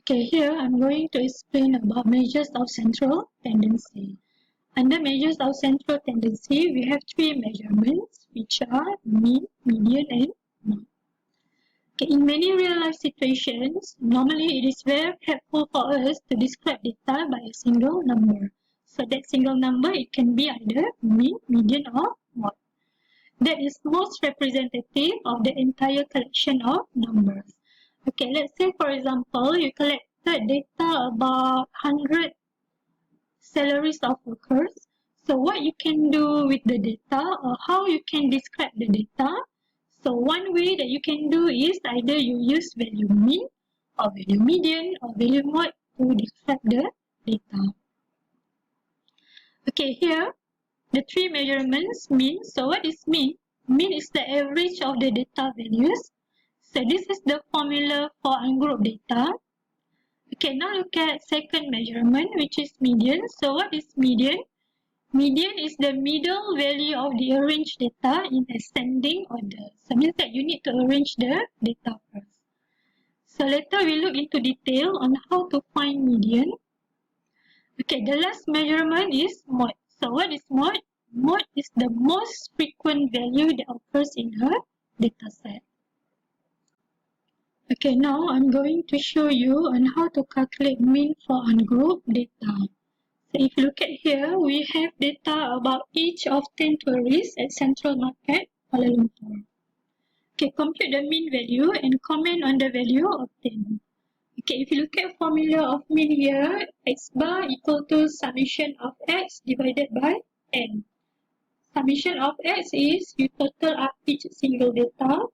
Okay, here I'm going to explain about measures of central tendency. Under measures of central tendency, we have three measurements, which are mean, median, and mode. Okay, in many real-life situations, normally it is very helpful for us to describe data by a single number. So that single number, it can be either mean, median, or mode. That is most representative of the entire collection of numbers. Okay, let's say for example, you collected data about 100 salaries of workers. So what you can do with the data or how you can describe the data. So one way that you can do is either you use value mean or value median or value mode to describe the data. Okay, here the three measurements mean. So what is mean? Mean is the average of the data values. So this is the formula for ungrouped data. Okay, now look at second measurement, which is median. So what is median? Median is the middle value of the arranged data in ascending order. So means that you need to arrange the data first. So later we look into detail on how to find median. Okay, the last measurement is mode. So what is mode? Mode is the most frequent value that occurs in a data set. Okay, now I'm going to show you on how to calculate mean for ungrouped data. So if you look at here, we have data about each of 10 tourists at Central Market, Kuala Lumpur. Okay, compute the mean value and comment on the value obtained. Okay, if you look at formula of mean here, x bar equal to summation of x divided by n. Summation of x is you total up each single data,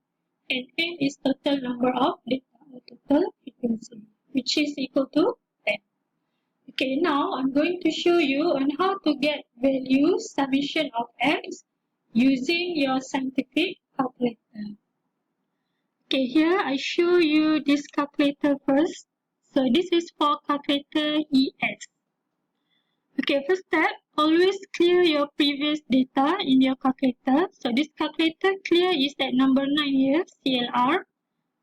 and n is total number of data, or total frequency, which is equal to 10. Okay, now I'm going to show you on how to get value summation of x using your scientific calculator. Okay, here I show you this calculator first. So this is for calculator EX. Okay, first step, always clear your previous data in your calculator. So this calculator clear is at number 9 here, CLR.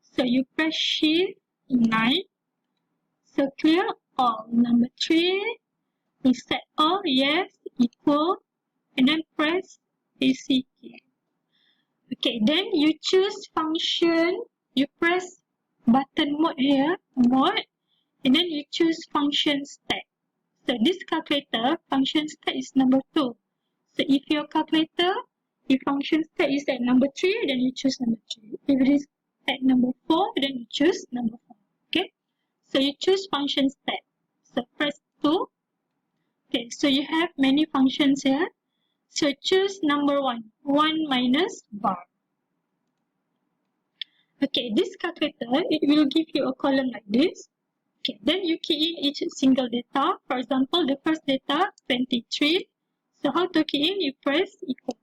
So you press shift 9. So clear all. Number 3, reset all, yes, equal, and then press ACK. Okay, then you choose function, you press button mode here, mode, and then you choose function stack. So this calculator, function stack is number 2. So if your calculator, if function stack is at number 3, then you choose number 3. If it is at number 4, then you choose number 4. Okay, so you choose function stack. So press 2. Okay, so you have many functions here. So choose number 1, 1 minus bar. Okay, this calculator, it will give you a column like this. Okay, then you key in each single data. For example, the first data, 23. So how to key in? You press equal.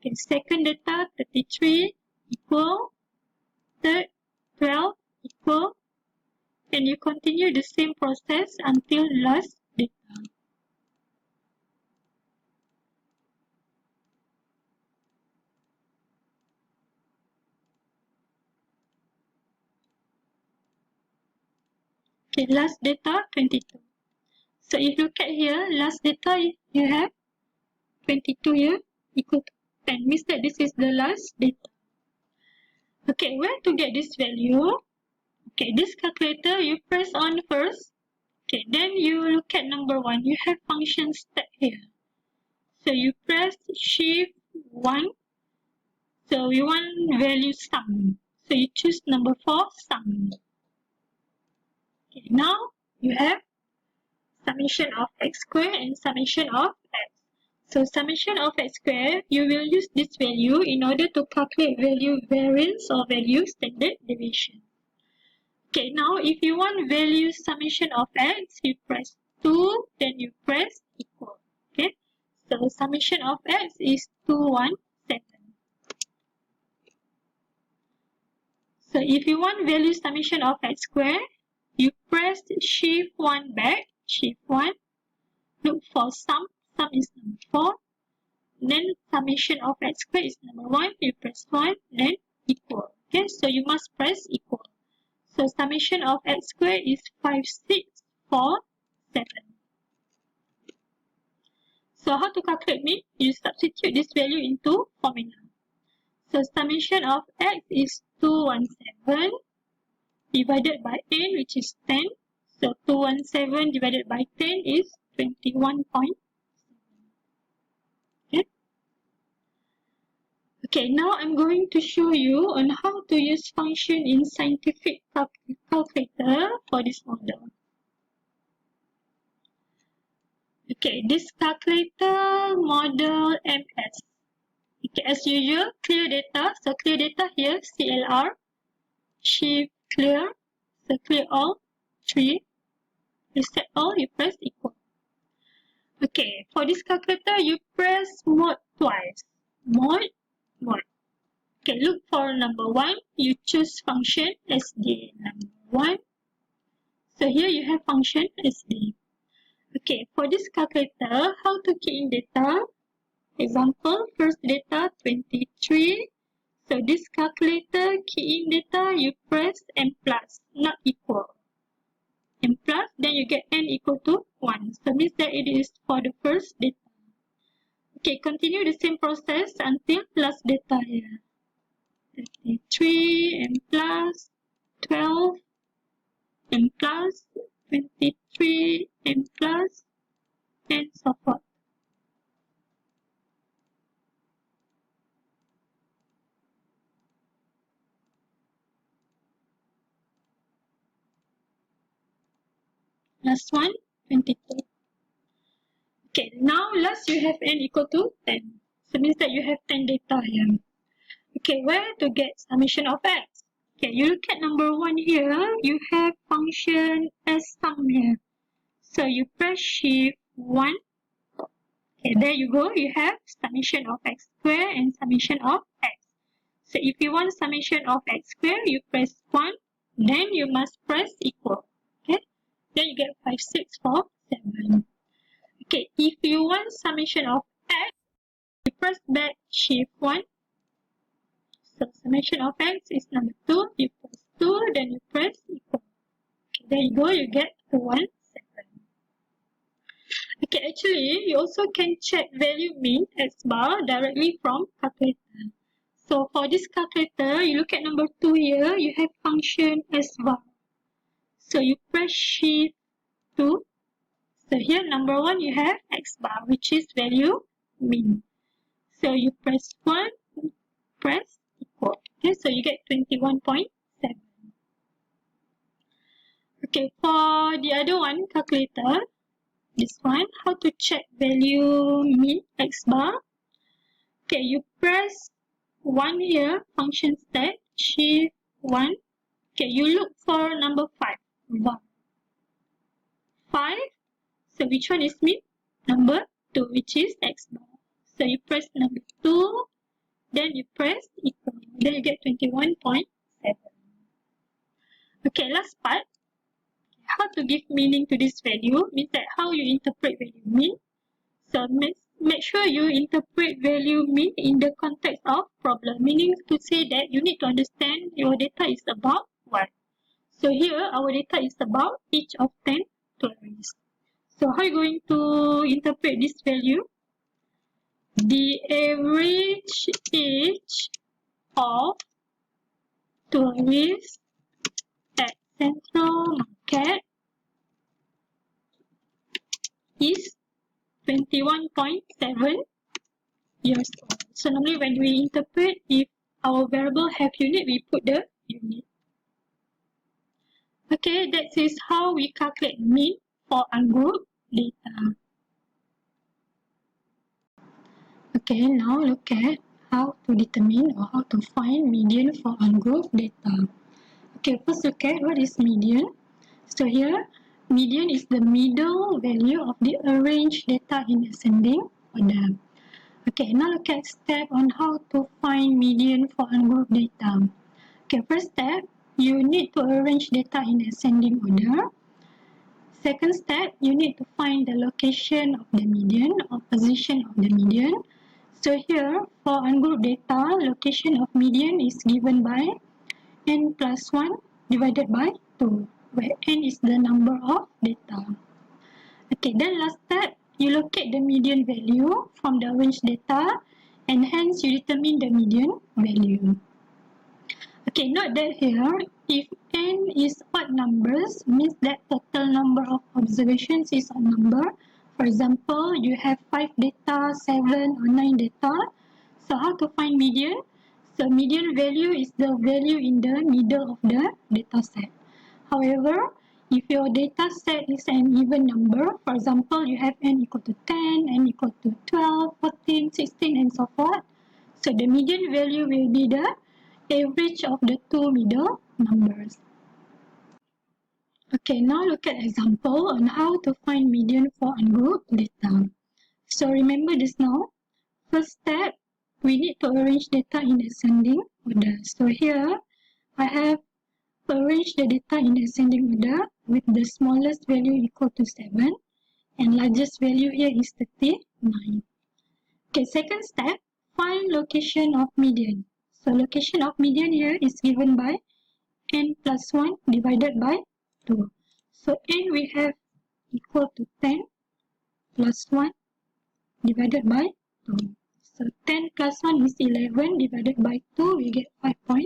Okay, second data, 33, equal. Third, 12, equal. And you continue the same process until last data. Okay, last data, 22. So if you look at here, last data you have 22 here equal to 10. Means that this is the last data. Okay, where to get this value? Okay, this calculator you press on first. Okay, then you look at number 1. You have function stack here. So you press shift 1. So we want value sum. So you choose number 4, sum. Okay, now you have summation of x squared and summation of x. So summation of x squared, you will use this value in order to calculate value variance or value standard deviation. Okay, now if you want value summation of x, you press 2, then you press equal. Okay, so summation of x is 217. So if you want value summation of x squared, you press shift 1 back, shift 1, look for sum is number 4, then summation of x squared is number 1, you press 1, then equal. Okay, so you must press equal. So summation of x squared is 5, 6, 4, 7. So how to calculate mean? You substitute this value into formula. So summation of x is 217 divided by n, which is 10. So 217 divided by 10 is 21.7. Okay. Okay, now I'm going to show you on how to use function in scientific calculator for this model. Okay, this calculator model MS. Okay, as usual, clear data. So clear data here, CLR, shift clear, so clear all, 3, reset all, you press equal. Okay, for this calculator, you press mode twice. Mode. Okay, look for number 1, you choose function SD number 1. So here you have function SD. Okay, for this calculator, how to key in data? Example, first data 23. So this calculator key in data, you press n plus, not equal. N plus, then you get n equal to 1. So means that it is for the first data. Okay, continue the same process until last data here. 33, n plus, 12, n plus, 23, n plus, and so forth. Last one, 22. Okay, now last you have n equal to 10. So means that you have 10 data here. Okay, where to get summation of x? Okay, you look at number 1 here, you have function as sum here. So you press shift 1. Okay, there you go, you have summation of x squared and summation of x. So if you want summation of x squared, you press 1, then you must press equal. Okay, then you get 5, 6, 4, 7. Okay, if you want summation of x, you press back shift 1. So summation of x is number 2, you press 2, then you press equal. Okay, there you go, you get 1, 7. Okay, actually, you also can check value mean x bar directly from calculator. So for this calculator, you look at number 2 here, you have function s bar. So you press shift 2. So here number 1 you have x bar, which is value mean. So you press 1, press equal. Okay, so you get 21.7. Okay, for the other one, calculator, this one, how to check value mean x bar. Okay, you press 1 here, function stat, shift 1. Okay, you look for number 5. 1. 5. So which one is mean? Number 2, which is x bar. So you press number 2, then you press equal. Then you get 21.7. Okay, last part. How to give meaning to this value means that how you interpret value mean. So make sure you interpret value mean in the context of problem. Meaning to say that you need to understand your data is about what. So here our data is about each of 10 tourists. So how are you going to interpret this value? The average age of tourists at Central Market is 21.7 years old. So normally when we interpret, if our variable have unit, we put the unit. Okay, that is how we calculate mean for ungrouped data. Okay, now look at how to determine or how to find median for ungrouped data. Okay, first look at what is median. So here, median is the middle value of the arranged data in ascending order. Okay, now look at step on how to find median for ungrouped data. Okay, first step, you need to arrange data in ascending order. Second step, you need to find the location of the median or position of the median. So here, for ungrouped data, location of median is given by n plus 1 divided by 2, where n is the number of data. Okay, then last step, you locate the median value from the arranged data, and hence you determine the median value. Okay, note that here, if n is odd numbers, means that total number of observations is odd number. For example, you have 5 data, 7 or 9 data. So how to find median? So median value is the value in the middle of the data set. However, if your data set is an even number, for example, you have n equal to 10, n equal to 12, 14, 16, and so forth. So the median value will be the average of the two middle numbers. Okay, now look at example on how to find median for ungrouped data. So remember this now. First step, we need to arrange data in ascending order. So here, I have arranged the data in ascending order with the smallest value equal to 7 and largest value here is 39. Okay, second step, find location of median. So location of median here is given by n plus 1 divided by 2. So n we have equal to 10 plus 1 divided by 2. So 10 plus 1 is 11 divided by 2, we get 5.5.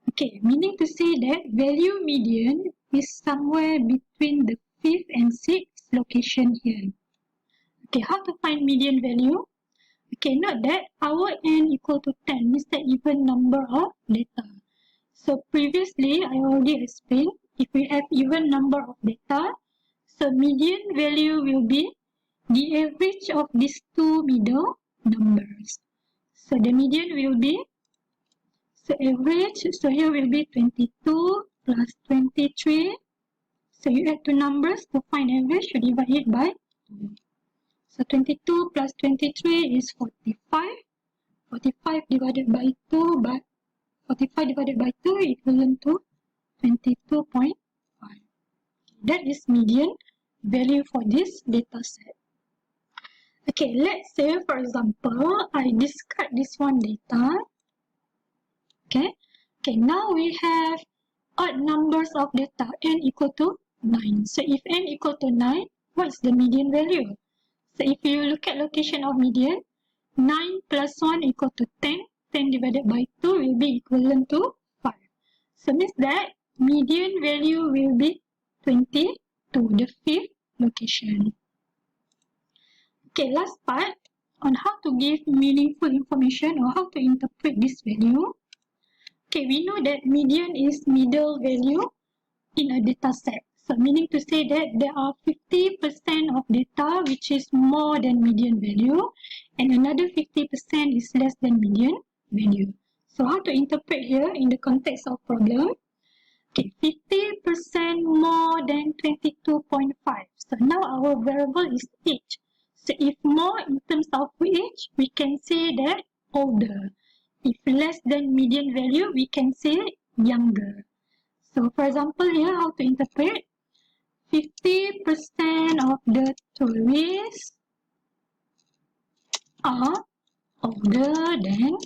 Okay, meaning to say that value median is somewhere between the 5th and 6th location here. Okay, how to find median value? Okay, note that our n equal to 10 means the even number of data. So previously, I already explained, if we have even number of data, so median value will be the average of these two middle numbers. So the median will be, so average, so here will be 22 plus 23. So you add two numbers to find average, you divide it by 2. So 22 plus 23 is 45. 45 divided by 2, but 45 divided by 2 equivalent to 22.5. That is median value for this data set. Okay, let's say for example, I discard this one data. Okay, now we have odd numbers of data, n equal to 9. So if n equal to 9, what is the median value? So if you look at location of median, 9 plus 1 equal to 10. 10 divided by 2 will be equivalent to 5. So means that median value will be 22, the 5th location. Okay, last part on how to give meaningful information or how to interpret this value. Okay, we know that median is middle value in a data set. So meaning to say that there are 50% of data which is more than median value and another 50% is less than median value. So how to interpret here in the context of problem? Okay, 50% more than 22.5. So now our variable is age. So if more in terms of age, we can say that older. If less than median value, we can say younger. So for example here, how to interpret? 50% of the tourists are older than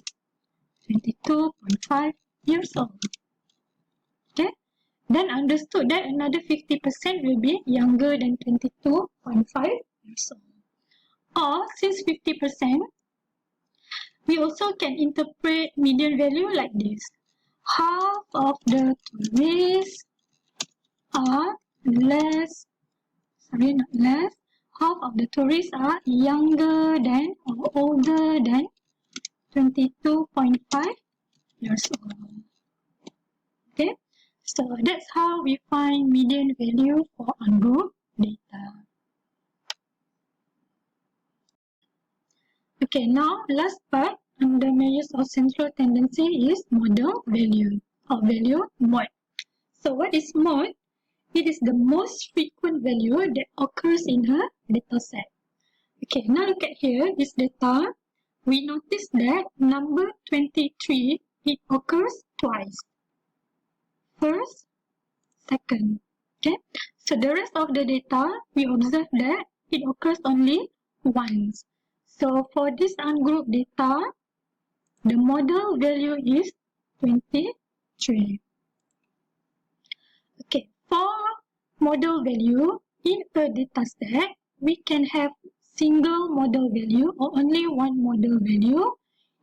22.5 years old. Okay, then understood that another 50% will be younger than 22.5 years old. Or since 50%, we also can interpret median value like this. Half of the tourists are half of the tourists are younger than or older than 22.5 years old. Okay, so that's how we find median value for ungrouped data. Okay, now last part under measures of central tendency is model value or value mode. So what is mode? It is the most frequent value that occurs in a data set. Okay, now look at here, this data. We notice that number 23, it occurs twice. First, second. Okay, so the rest of the data, we observe that it occurs only once. So for this ungrouped data, the model value is 23. model value in a data set, we can have single model value or only one model value.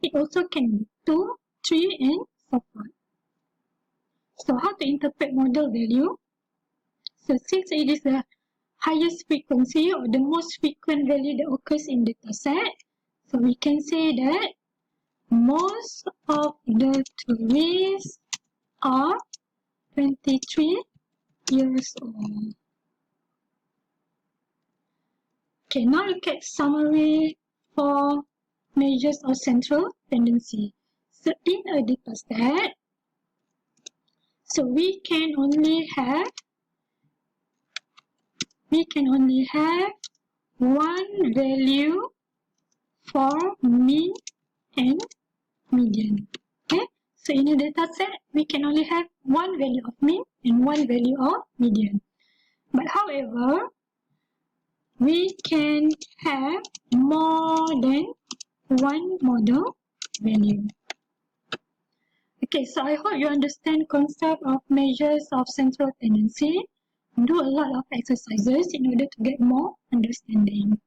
It also can be 2, 3, and so forth. So how to interpret model value? So since it is the highest frequency or the most frequent value that occurs in data set, so we can say that most of the tourists are 23 years old. Okay, now look at summary for measures of central tendency. So in a data set, so we can only have one value for mean and median. Okay, so in a data set, we can only have one value of mean and one value of median. But however, we can have more than one model value. Okay, so I hope you understand concept of measures of central tendency. Do a lot of exercises in order to get more understanding.